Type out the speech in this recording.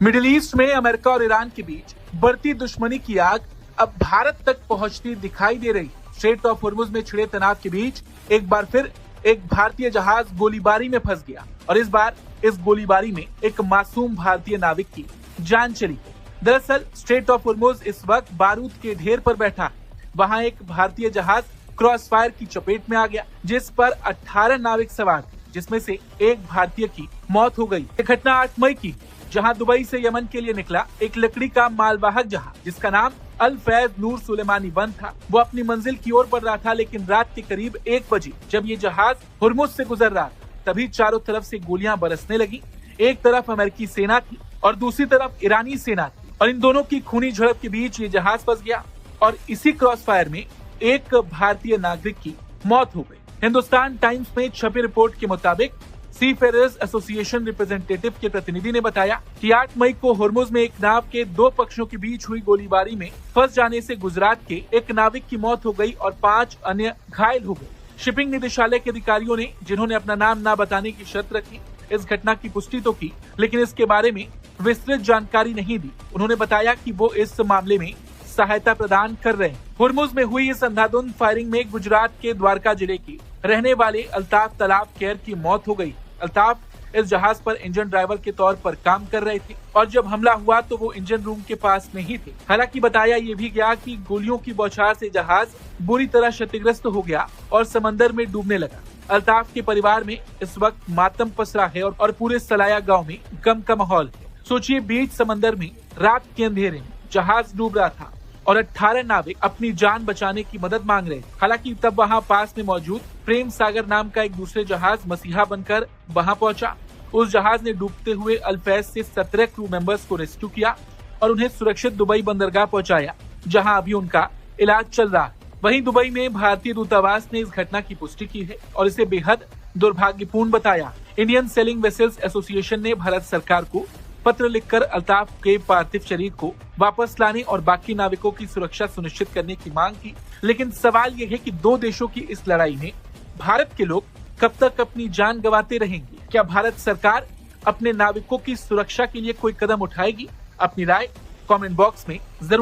Middle east में America और Iran के बीच बढ़ती दुश्मनी की आग अब भारत तक पहुंचती दिखाई दे रही। स्ट्रेट ऑफ होर्मुज में छिड़े तनाव के बीच एक बार फिर एक भारतीय जहाज गोलीबारी में फंस गया और इस बार इस गोलीबारी में एक मासूम भारतीय नाविक की जान चली गई। दरअसल स्ट्रेट ऑफ होर्मुज इस वक्त बारूद के ढेर पर बैठा है। वहां एक भारतीय जहाज क्रॉस फायर की चपेट में आ गया, जिस पर 18 नाविक सवार थे, जिसमें से एक भारतीय की मौत हो गई। ये घटना 8 मई की, जहां दुबई से यमन के लिए निकला एक लकड़ी का मालवाहक जहाज जिसका नाम अल फैज नूर सुलेमानी वन था, वो अपनी मंजिल की ओर बढ़ रहा था। लेकिन रात के करीब 1 बजे जब ये जहाज होर्मुज से गुजर रहा था, तभी चारों तरफ से गोलियां बरसने लगी। एक तरफ अमेरिकी सेना थी और दूसरी तरफ ईरानी सेना थी और इन दोनों की खूनी झड़प के बीच ये जहाज फंस गया और इसी क्रॉस फायर में एक भारतीय नागरिक की मौत हो गई। हिंदुस्तान टाइम्स में छपी रिपोर्ट के मुताबिक सी फेरर्स एसोसिएशन रिप्रेजेंटेटिव के प्रतिनिधि ने बताया कि 8 मई को होर्मुज में एक नाव के 2 पक्षों के बीच हुई गोलीबारी में फंस जाने से गुजरात के एक नाविक की मौत हो गई और 5 अन्य घायल हो गए। शिपिंग निदेशालय के अधिकारियों ने, जिन्होंने अपना नाम न बताने की शर्त रखी, इस घटना की पुष्टि तो की, लेकिन इसके बारे में विस्तृत जानकारी नहीं दी। उन्होंने बताया कि वो इस मामले में सहायता प्रदान कर रहे हैं। होर्मुज में हुई इस अंधाधुंध फायरिंग में गुजरात के द्वारका जिले के रहने वाले अल्ताफ तलाब कैर की मौत हो गई। अल्ताफ इस जहाज पर इंजन ड्राइवर के तौर पर काम कर रहे थे और जब हमला हुआ तो वो इंजन रूम के पास में ही थे। हालांकि बताया ये भी गया कि गोलियों की बौछार से जहाज बुरी तरह क्षतिग्रस्त हो गया और समंदर में डूबने लगा। अल्ताफ के परिवार में इस वक्त मातम पसरा है और पूरे सलाया गांव में गम का माहौल है। सोचिए, बीच समंदर में रात के अंधेरे में जहाज डूब रहा था और 18 नाविक अपनी जान बचाने की मदद मांग रहे थे। हालांकि तब वहां पास में मौजूद प्रेम सागर नाम का एक दूसरे जहाज मसीहा बनकर वहां पहुंचा। उस जहाज ने डूबते हुए अल्फैज से 17 क्रू मेंबर्स को रेस्क्यू किया और उन्हें सुरक्षित दुबई बंदरगाह पहुंचाया, जहां अभी उनका इलाज चल रहा है। वहीं दुबई में भारतीय दूतावास ने इस घटना की पुष्टि की है और इसे बेहद दुर्भाग्यपूर्ण बताया। इंडियन सेलिंग वेसल्स एसोसिएशन ने भारत सरकार को पत्र लिखकर अल्ताफ के पार्थिव शरीर को वापस लाने और बाकी नाविकों की सुरक्षा सुनिश्चित करने की मांग की। लेकिन सवाल यह है कि 2 देशों की इस लड़ाई में भारत के लोग कब तक अपनी जान गंवाते रहेंगे? क्या भारत सरकार अपने नाविकों की सुरक्षा के लिए कोई कदम उठाएगी? अपनी राय कमेंट बॉक्स में जरूर